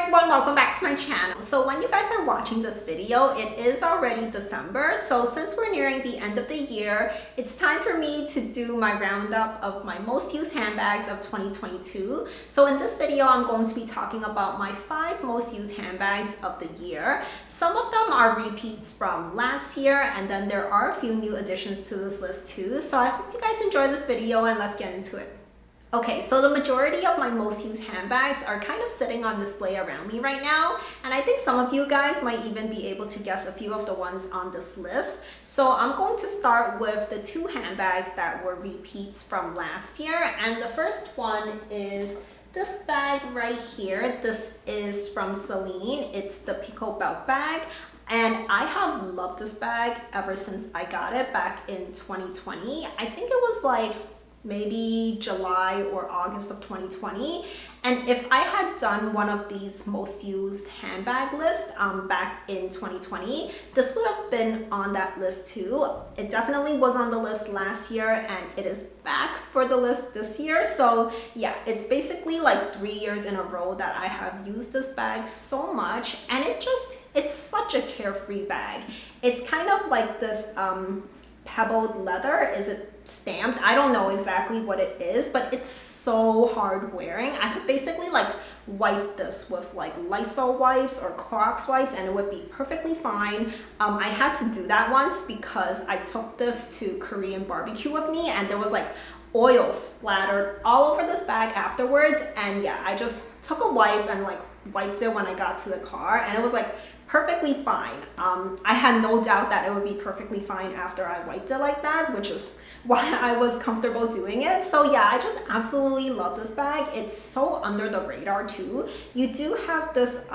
everyone, welcome back to my channel. So when you guys are watching this video, it is already December. So since we're nearing the end of the year, it's time for me to do my roundup of my most used handbags of 2022. So in this video, I'm going to be talking about my 5 most used handbags of the year. Some of them are repeats from last year, and then there are a few new additions to this list too. So I hope you guys enjoy this video and let's get into it. Okay, so the majority of my most used handbags are kind of sitting on display around me right now, and I think some of you guys might even be able to guess a few of the ones on this list. So I'm going to start with the 2 handbags that were repeats from last year, and the first one is this bag right here. This is from Celine. It's the Pico belt bag. And I have loved this bag ever since I got it back in 2020. I think it was like maybe July or August of 2020. And if I had done one of these most used handbag lists back in 2020, this would have been on that list too. It definitely was on the list last year and it is back for the list this year. So yeah, it's basically like 3 years in a row that I have used this bag so much, and it's such a carefree bag. It's kind of like this pebbled leather. Is it stamped? I don't know exactly what it is, but it's so hard wearing. I could basically like wipe this with like Lysol wipes or Clorox wipes and it would be perfectly fine. I had to do that once because I took this to Korean barbecue with me and there was like oil splattered all over this bag afterwards, and yeah, I just took a wipe and like wiped it when I got to the car, and it was like perfectly fine. I had no doubt that it would be perfectly fine after I wiped it like that, which is why I was comfortable doing it. So yeah, I just absolutely love this bag. It's so under the radar too. You do have this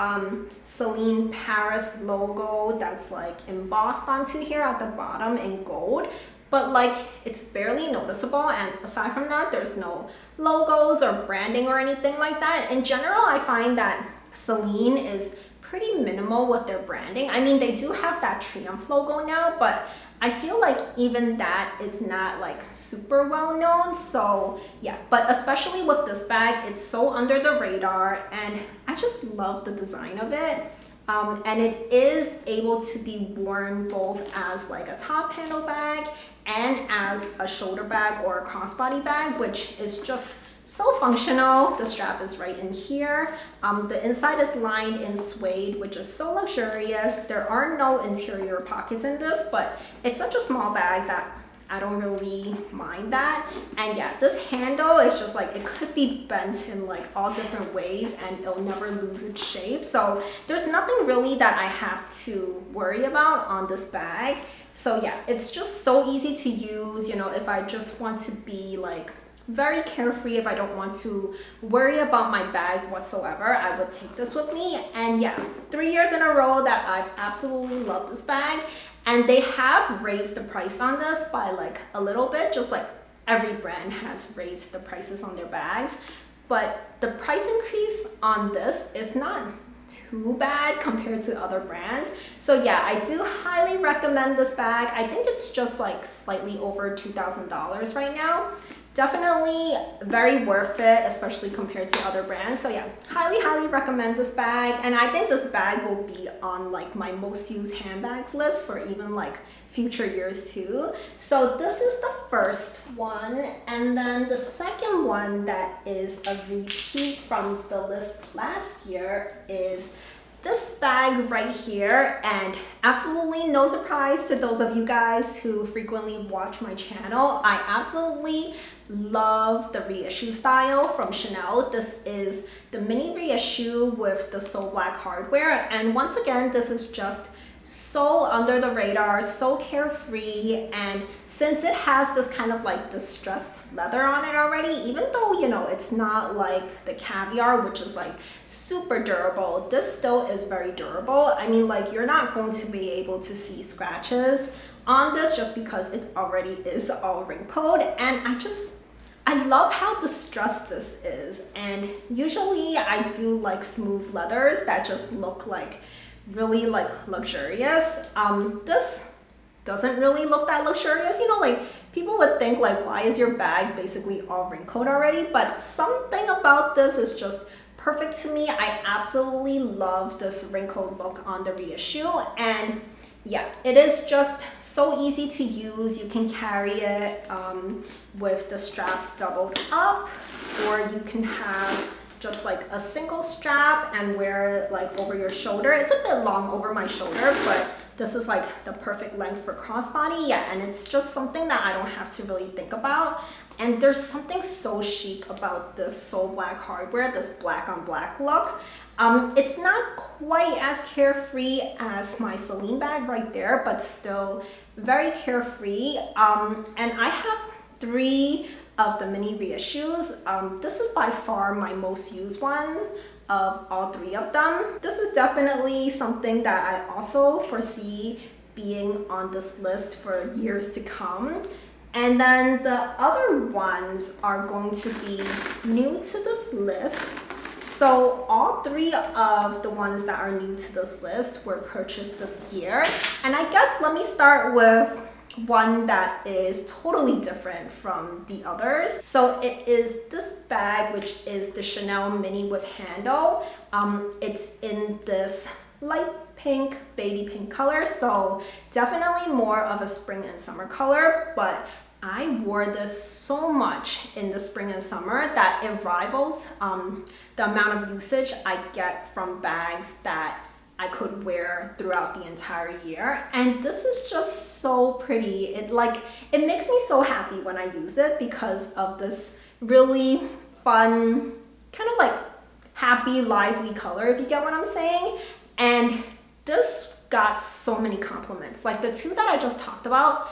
Celine Paris logo that's like embossed onto here at the bottom in gold, but like it's barely noticeable, and aside from that, there's no logos or branding or anything like that. In general, I find that Celine is pretty minimal with their branding. I mean, they do have that Triumph logo now, but I feel like even that is not like super well known. So yeah, but especially with this bag, it's so under the radar and I just love the design of it. And it is able to be worn both as like a top handle bag and as a shoulder bag or a crossbody bag, which is just so functional. The strap is right in here. The inside is lined in suede, which is so luxurious. There are no interior pockets in this, but it's such a small bag that I don't really mind that. And yeah, this handle is just like, it could be bent in like all different ways and it'll never lose its shape. So there's nothing really that I have to worry about on this bag. So yeah, it's just so easy to use. You know, if I just want to be like very carefree, if I don't want to worry about my bag whatsoever, I would take this with me. And yeah, 3 years in a row that I've absolutely loved this bag. And they have raised the price on this by like a little bit, just like every brand has raised the prices on their bags. But the price increase on this is not too bad compared to other brands. So yeah, I do highly recommend this bag. I think it's just like slightly over $2,000 right now. Definitely very worth it, especially compared to other brands. So yeah, highly recommend this bag. And I think this bag will be on like my most used handbags list for even like future years too. So this is the first one. And then the second one that is a repeat from the list last year is this bag right here. And absolutely no surprise to those of you guys who frequently watch my channel, I absolutely love the reissue style from Chanel. This is the Mini Ria shoe with the so black hardware, and once again, this is just so under the radar, so carefree. And since it has this kind of like distressed leather on it already, even though, you know, it's not like the Caviar, which is like super durable, this still is very durable. I mean, like, you're not going to be able to see scratches on this just because it already is all wrinkled. And I love how distressed this is. And usually I do like smooth leathers that just look like really like luxurious. This doesn't really look that luxurious. You know, like people would think like, why is your bag basically all wrinkled already? But something about this is just perfect to me. I absolutely love this wrinkled look on the Ria shoe, and yeah, it is just so easy to use. You can carry it with the straps doubled up, or you can have just like a single strap and wear it like over your shoulder. It's a bit long over my shoulder, but this is like the perfect length for crossbody. Yeah, and it's just something that I don't have to really think about. And there's something so chic about this Soul Black hardware, this black on black look. It's not quite as carefree as my Celine bag right there, but still very carefree. And I have 3 of the Mini Ria shoes. This is by far my most used ones of all 3 of them. This is definitely something that I also foresee being on this list for years to come. And then the other ones are going to be new to this list. So all 3 of the ones that are new to this list were purchased this year. And I guess let me start with one that is totally different from the others. So it is this bag, which is the Chanel Mini with handle. It's in this light pink, baby pink color, so definitely more of a spring and summer color, but I wore this so much in the spring and summer that it rivals the amount of usage I get from bags that I could wear throughout the entire year. And this is just so pretty. It makes me so happy when I use it because of this really fun, kind of like happy, lively color, if you get what I'm saying. And this got so many compliments. Like the 2 that I just talked about,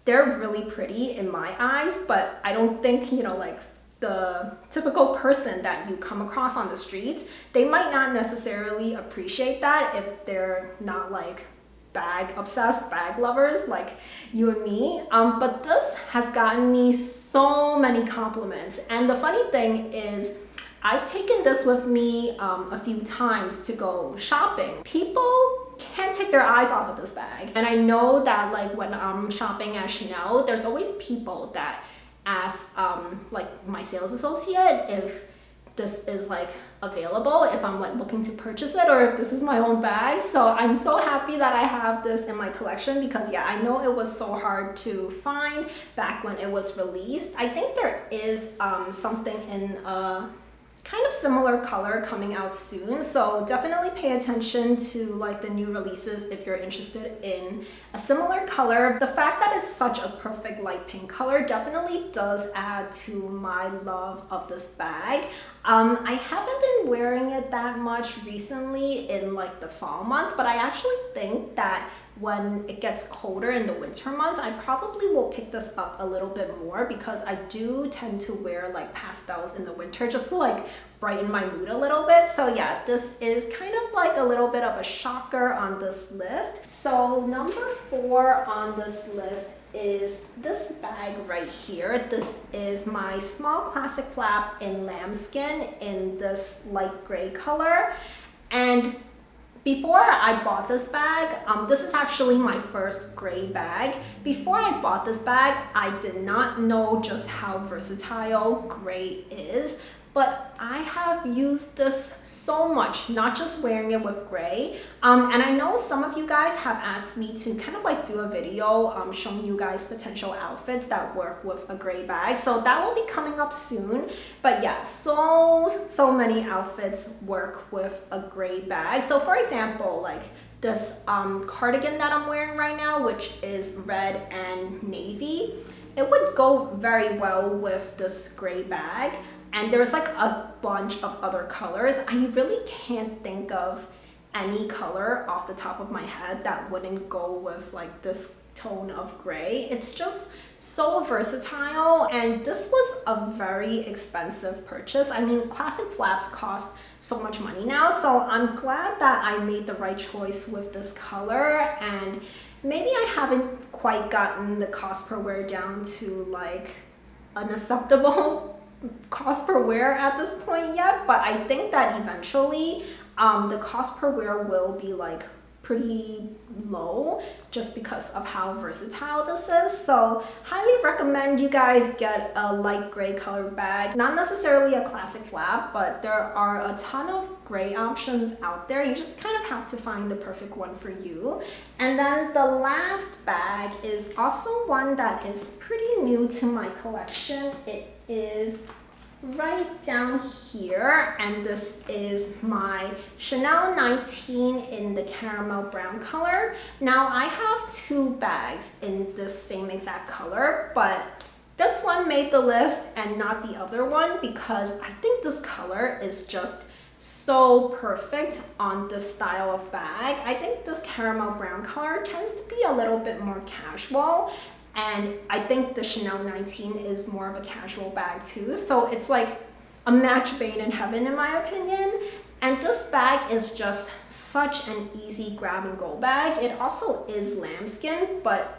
they're really pretty in my eyes, but I don't think, like the typical person that you come across on the streets, they might not necessarily appreciate that if they're not like bag obsessed, bag lovers like you and me. But this has gotten me so many compliments. And the funny thing is, I've taken this with me a few times to go shopping. People can't take their eyes off of this bag. And I know that like when I'm shopping at Chanel, there's always people that ask like my sales associate if this is like available, if I'm like looking to purchase it, or if this is my own bag. So I'm so happy that I have this in my collection because yeah, I know it was so hard to find back when it was released. I think there is something in a kind of similar color coming out soon, so definitely pay attention to like the new releases if you're interested in a similar color. The fact that it's such a perfect light pink color definitely does add to my love of this bag. I haven't been wearing it that much recently in like the fall months, but I actually think that when it gets colder in the winter months, I probably will pick this up a little bit more because I do tend to wear like pastels in the winter just to like brighten my mood a little bit. So yeah, this is kind of like a little bit of a shocker on this list. So number 4 on this list is this bag right here. This is my small classic flap in lambskin in this light gray color. And before I bought this bag, this is actually my first gray bag. Before I bought this bag, I did not know just how versatile gray is, but I have used this so much, not just wearing it with gray. And I know some of you guys have asked me to kind of like do a video showing you guys potential outfits that work with a gray bag. So that will be coming up soon. But yeah, so many outfits work with a gray bag. So for example, like this cardigan that I'm wearing right now, which is red and navy, it would go very well with this gray bag. And there's like a bunch of other colors. I really can't think of any color off the top of my head that wouldn't go with like this tone of gray. It's just so versatile, and this was a very expensive purchase. I mean, classic flaps cost so much money now, so I'm glad that I made the right choice with this color. And maybe I haven't quite gotten the cost per wear down to like an acceptable cost per wear at this point yet, but I think that eventually the cost per wear will be like pretty low just because of how versatile this is. So highly recommend you guys get a light gray color bag. Not necessarily a classic flap, but there are a ton of gray options out there. You just kind of have to find the perfect one for you. And then the last bag is also one that is pretty new to my collection. It is right down here, and this is my Chanel 19 in the caramel brown color. Now I have two bags in this same exact color, but this one made the list and not the other one because I think this color is just so perfect on this style of bag. I think this caramel brown color tends to be a little bit more casual, and I think the Chanel 19 is more of a casual bag too. So it's like a match made in heaven in my opinion. And this bag is just such an easy grab and go bag. It also is lambskin, but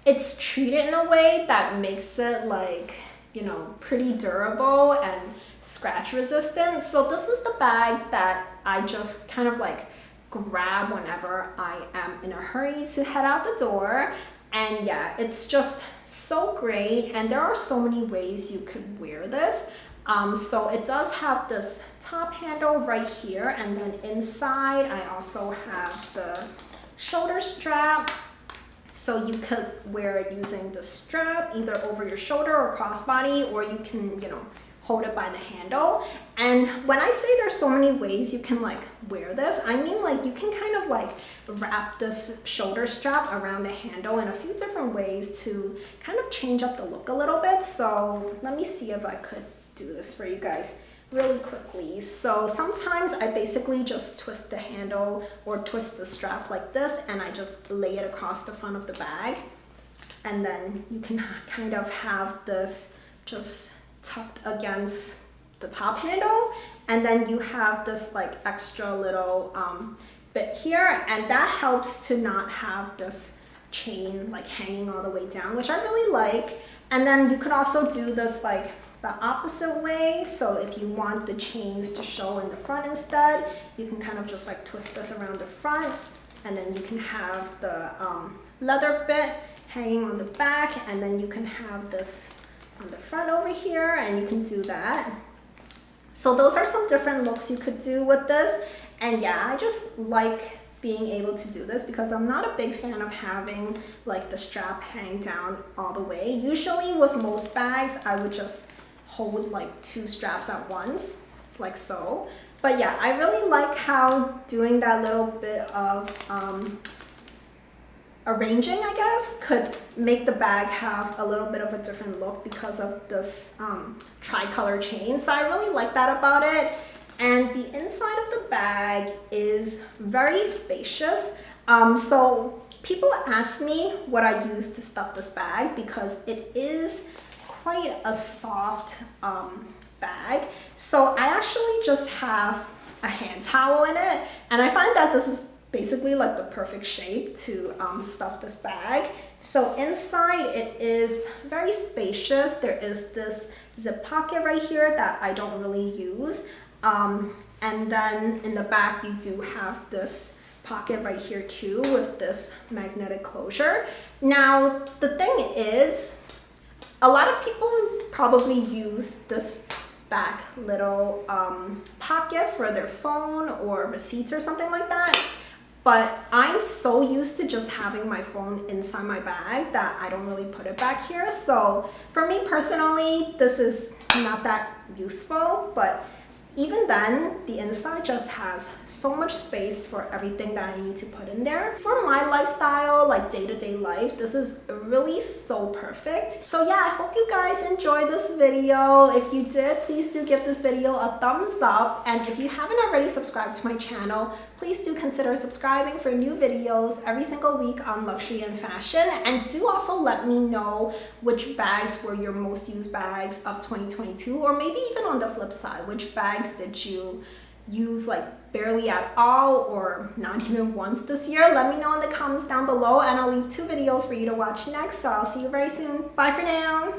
it's treated in a way that makes it like, you know, pretty durable and scratch resistant. So this is the bag that I just kind of like grab whenever I am in a hurry to head out the door. And yeah, it's just so great, and there are so many ways you could wear this. So it does have this top handle right here, and then inside I also have the shoulder strap. So you could wear it using the strap either over your shoulder or crossbody, or you can, you know, hold it by the handle. And when I say there's so many ways you can like wear this, I mean like you can kind of like wrap this shoulder strap around the handle in a few different ways to kind of change up the look a little bit. So let me see if I could do this for you guys really quickly. So sometimes I basically just twist the handle or twist the strap like this, and I just lay it across the front of the bag, and then you can kind of have this just tucked against the top handle, and then you have this like extra little bit here, and that helps to not have this chain like hanging all the way down, which I really like. And then you could also do this like the opposite way. So if you want the chains to show in the front instead, you can kind of just like twist this around the front, and then you can have the leather bit hanging on the back, and then you can have this on the front over here, and you can do that. So those are some different looks you could do with this. And yeah, I just like being able to do this because I'm not a big fan of having like the strap hang down all the way. Usually with most bags, I would just hold like two straps at once, like so. But yeah, I really like how doing that little bit of arranging, I guess, could make the bag have a little bit of a different look because of this tricolor chain. So I really like that about it. And the inside of the bag is very spacious. So people ask me what I use to stuff this bag because it is quite a soft bag. So I actually just have a hand towel in it, and I find that this is basically like the perfect shape to stuff this bag. So inside it is very spacious. There is this zip pocket right here that I don't really use. And then in the back you do have this pocket right here too with this magnetic closure. Now the thing is, a lot of people probably use this back little pocket for their phone or receipts or something like that. But I'm so used to just having my phone inside my bag that I don't really put it back here. So for me personally, this is not that useful, but even then, the inside just has so much space for everything that I need to put in there. For my lifestyle, like day-to-day life, this is really so perfect. So yeah, I hope you guys enjoyed this video. If you did, please do give this video a thumbs up. And if you haven't already subscribed to my channel, please do consider subscribing for new videos every single week on luxury and fashion. And do also let me know which bags were your most used bags of 2022, or maybe even on the flip side, which bags did you use like barely at all or not even once this year. Let me know in the comments down below, and I'll leave 2 videos for you to watch next. So I'll see you very soon. Bye for now.